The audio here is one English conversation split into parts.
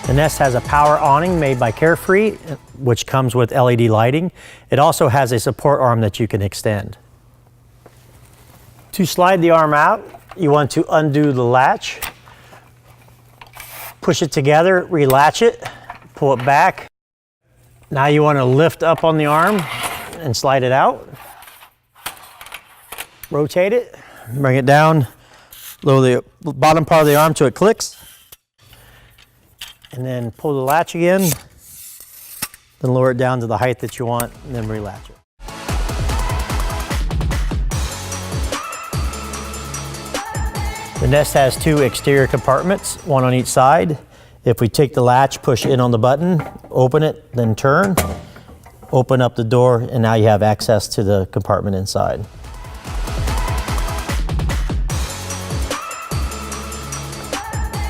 The Nest has a power awning made by Carefree, which comes with LED lighting. It also has a support arm that you can extend. To slide the arm out, you want to undo the latch, push it together, relatch it, pull it back. Now you want to lift up on the arm and slide it out. Rotate it, bring it down, lower the bottom part of the arm till it clicks. And then pull the latch again, then lower it down to the height that you want, and then relatch it. The Nest has two exterior compartments, one on each side. If we take the latch, push in on the button, open it, then turn, open up the door, and now you have access to the compartment inside.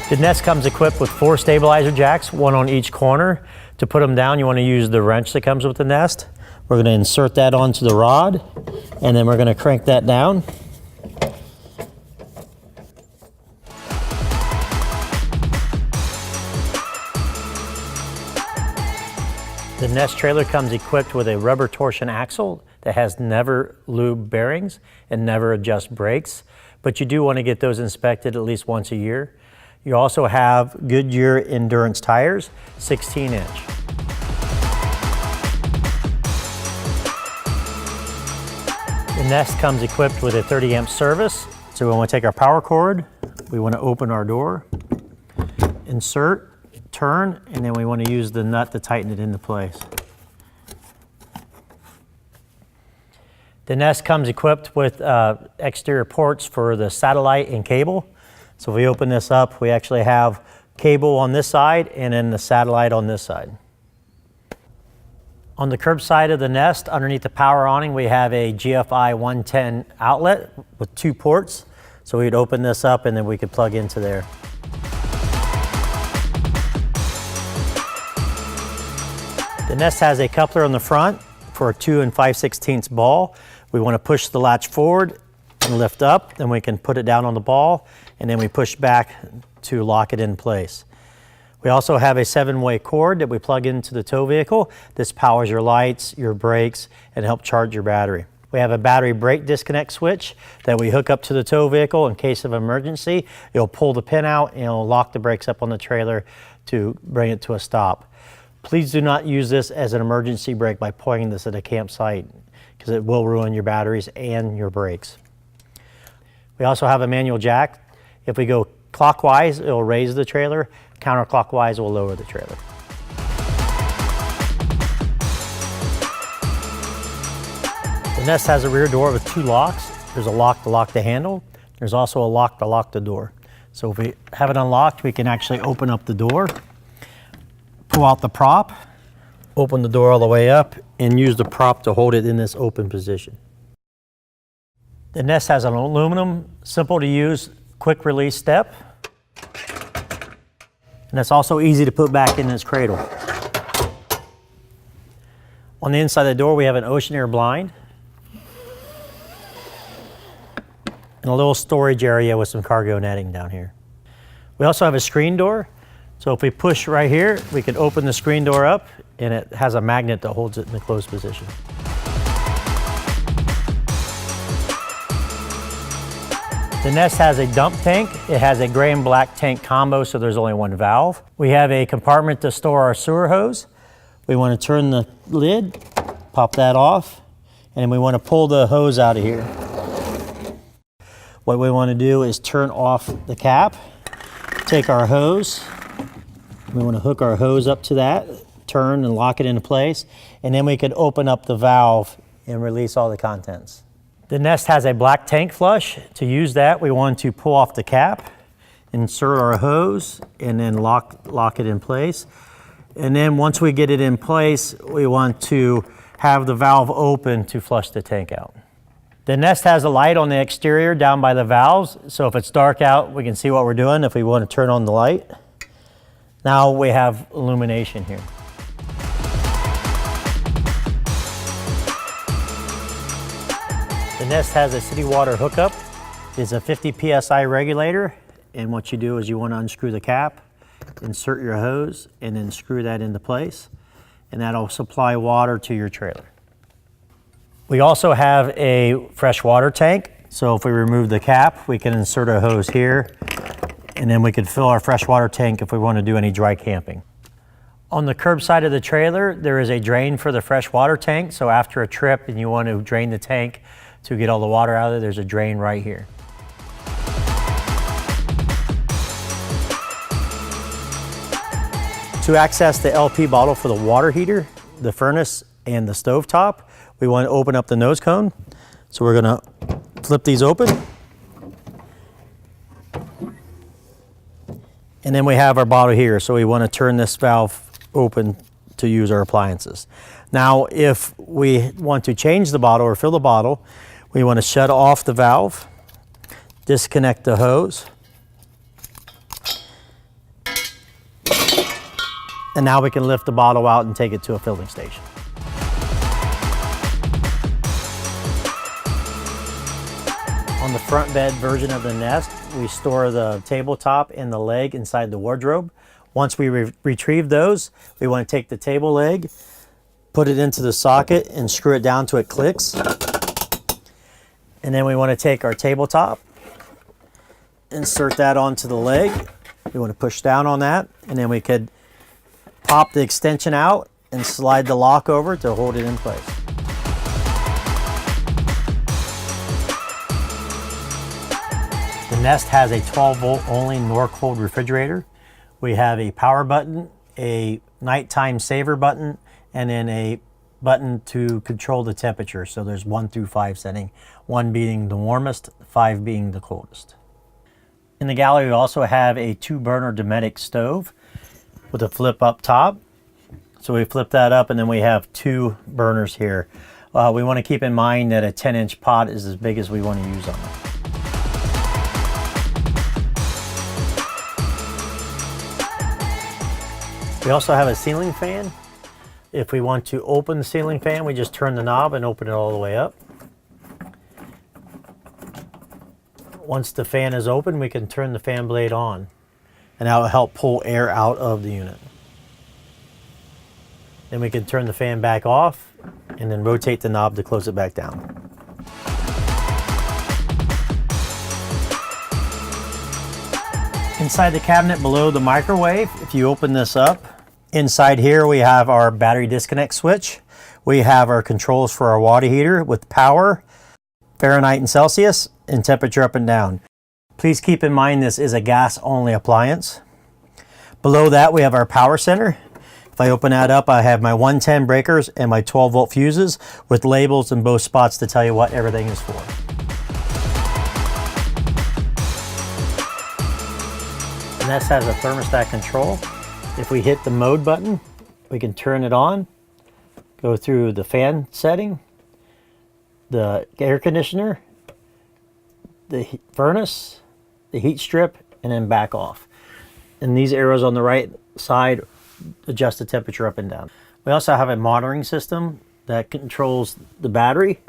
The Nest comes equipped with 4 stabilizer jacks, one on each corner. To put them down, you want to use the wrench that comes with the Nest. We're going to insert that onto the rod, and then we're going to crank that down. The Nest trailer comes equipped with a rubber torsion axle that has never lube bearings and never adjust brakes, but you do want to get those inspected at least once a year. You also have Goodyear Endurance tires, 16-inch. The Nest comes equipped with a 30-amp service. So we want to take our power cord, we want to open our door, insert, turn, and then we want to use the nut to tighten it into place. The Nest comes equipped with exterior ports for the satellite and cable. So if we open this up, we actually have cable on this side and then the satellite on this side. On the curb side of the Nest, underneath the power awning, we have a GFI 110 outlet with 2 ports. So we'd open this up and then we could plug into there. The Nest has a coupler on the front for a 2 5/16 ball. We want to push the latch forward and lift up, then we can put it down on the ball, and then we push back to lock it in place. We also have a 7-way cord that we plug into the tow vehicle. This powers your lights, your brakes, and help charge your battery. We have a battery brake disconnect switch that we hook up to the tow vehicle in case of emergency. It'll pull the pin out and it'll lock the brakes up on the trailer to bring it to a stop. Please do not use this as an emergency brake by pointing this at a campsite, because it will ruin your batteries and your brakes. We also have a manual jack. If we go clockwise, it will raise the trailer. Counterclockwise, it will lower the trailer. The Nest has a rear door with 2 locks. There's a lock to lock the handle. There's also a lock to lock the door. So if we have it unlocked, we can actually open up the door, pull out the prop, open the door all the way up, and use the prop to hold it in this open position. The Nest has an aluminum, simple to use, quick release step. And it's also easy to put back in this cradle. On the inside of the door, we have an ocean air blind and a little storage area with some cargo netting down here. We also have a screen door. So if we push right here, we can open the screen door up, and it has a magnet that holds it in the closed position. The Nest has a dump tank. It has a gray and black tank combo, so there's only 1 valve. We have a compartment to store our sewer hose. We want to turn the lid, pop that off, and then we want to pull the hose out of here. What we want to do is turn off the cap, take our hose, we want to hook our hose up to that, turn and lock it into place, and then we can open up the valve and release all the contents. The Nest has a black tank flush. To use that, we want to pull off the cap, insert our hose, and then lock it in place. And then once we get it in place, we want to have the valve open to flush the tank out. The Nest has a light on the exterior down by the valves, so if it's dark out, we can see what we're doing if we want to turn on the light. Now we have illumination here. The Nest has a city water hookup. It's a 50 PSI regulator, and what you do is you want to unscrew the cap, insert your hose, and then screw that into place, and that'll supply water to your trailer. We also have a fresh water tank. So if we remove the cap, we can insert a hose here, and then we can fill our fresh water tank if we want to do any dry camping. On the curb side of the trailer, there is a drain for the fresh water tank. So after a trip and you want to drain the tank to get all the water out of it, there's a drain right here. To access the LP bottle for the water heater, the furnace, and the stovetop, we want to open up the nose cone. So we're going to flip these open. And then we have our bottle here. So we want to turn this valve open to use our appliances. Now, if we want to change the bottle or fill the bottle, we want to shut off the valve, disconnect the hose, and now we can lift the bottle out and take it to a filling station. On the front bed version of the Nest, we store the tabletop and the leg inside the wardrobe. Once we retrieve those, we want to take the table leg, put it into the socket and screw it down till it clicks. And then we want to take our tabletop, insert that onto the leg. We want to push down on that, and then we could pop the extension out and slide the lock over to hold it in place. The Nest has a 12-volt only Norcold refrigerator. We have a power button, a nighttime saver button, and then a button to control the temperature. So there's 1 through 5 setting, 1 being the warmest, 5 being the coldest. In the galley, we also have a 2-burner Dometic stove with a flip up top. So we flip that up, and then we have 2 burners here. We want to keep in mind that a 10-inch pot is as big as we want to use on it. We also have a ceiling fan. If we want to open the ceiling fan, we just turn the knob and open it all the way up. Once the fan is open, we can turn the fan blade on, and that will help pull air out of the unit. Then we can turn the fan back off and then rotate the knob to close it back down. Inside the cabinet below the microwave, if you open this up, inside here we have our battery disconnect switch. We have our controls for our water heater with power, Fahrenheit and Celsius, and temperature up and down. Please keep in mind this is a gas only appliance. Below that we have our power center. If I open that up, I have my 110 breakers and my 12-volt fuses with labels in both spots to tell you what everything is for. The Nest has a thermostat control. If we hit the mode button, we can turn it on, go through the fan setting, the air conditioner, the furnace, the heat strip, and then back off. And these arrows on the right side adjust the temperature up and down. We also have a monitoring system that controls the battery,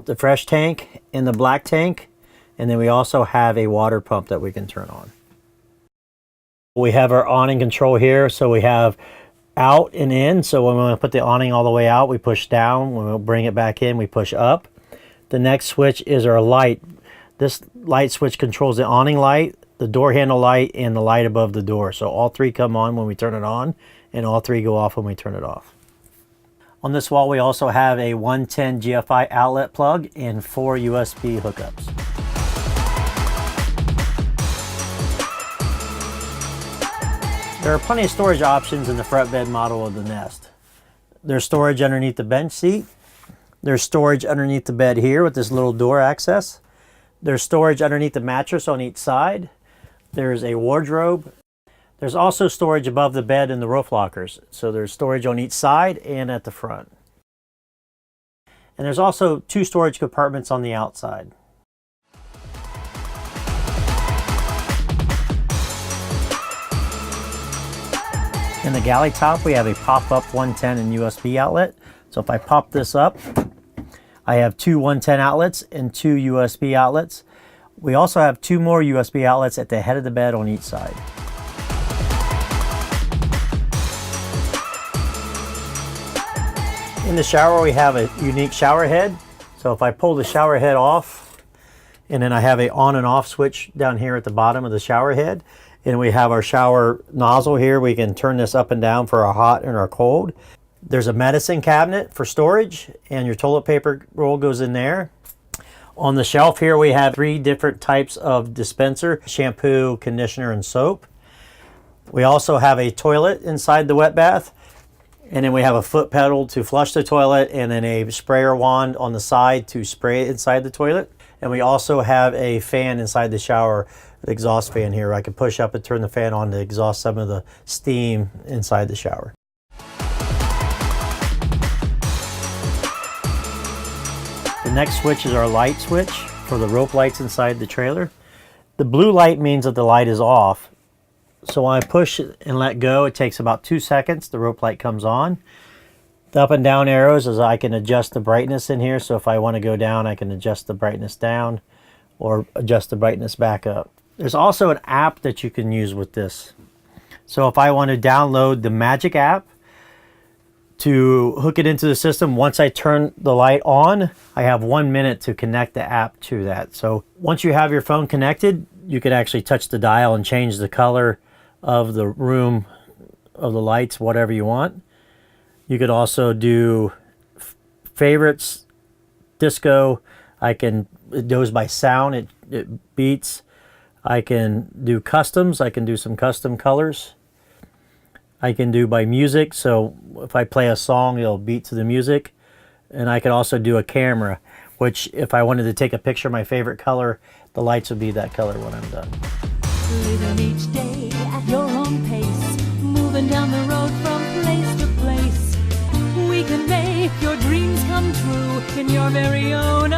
the fresh tank, and the black tank. And then we also have a water pump that we can turn on. We have our awning control here. So we have out and in. So when we want to put the awning all the way out, we push down. When we bring it back in, we push up. The next switch is our light. This light switch controls the awning light, the door handle light, and the light above the door. So all 3 come on when we turn it on, and all 3 go off when we turn it off. On this wall, we also have a 110 GFI outlet plug and 4 USB hookups. There are plenty of storage options in the front bed model of the Nest. There's storage underneath the bench seat. There's storage underneath the bed here with this little door access. There's storage underneath the mattress on each side. There's a wardrobe. There's also storage above the bed in the roof lockers. So there's storage on each side and at the front. And there's also 2 storage compartments on the outside. In the galley top, we have a pop-up 110 and USB outlet. So if I pop this up, I have 2 110 outlets and 2 USB outlets. We also have 2 more USB outlets at the head of the bed on each side. In the shower, we have a unique shower head. So if I pull the shower head off, and then I have a on and off switch down here at the bottom of the shower head, and we have our shower nozzle here. We can turn this up and down for our hot and our cold. There's a medicine cabinet for storage, and your toilet paper roll goes in there. On the shelf here, we have 3 different types of dispenser: shampoo, conditioner, and soap. We also have a toilet inside the wet bath, and then we have a foot pedal to flush the toilet, and then a sprayer wand on the side to spray it inside the toilet. And we also have a fan inside the shower, an exhaust fan here. I can push up and turn the fan on to exhaust some of the steam inside the shower. The next switch is our light switch for the rope lights inside the trailer. The blue light means that the light is off. So when I push and let go, it takes about 2 seconds. The rope light comes on. The up and down arrows is I can adjust the brightness in here. So if I want to go down, I can adjust the brightness down or adjust the brightness back up. There's also an app that you can use with this. So if I want to download the Magic app to hook it into the system, once I turn the light on, I have 1 minute to connect the app to that. So once you have your phone connected, you could actually touch the dial and change the color of the room, of the lights, whatever you want. You could also do favorites, disco. It goes by sound, it beats. I can do customs. I can do some custom colors. I can do by music. So if I play a song, it'll beat to the music. And I could also do a camera, which if I wanted to take a picture of my favorite color, the lights would be that color when I'm done. Living each day at your own pace, moving down the road from place to place. We can make your dreams come true in your very own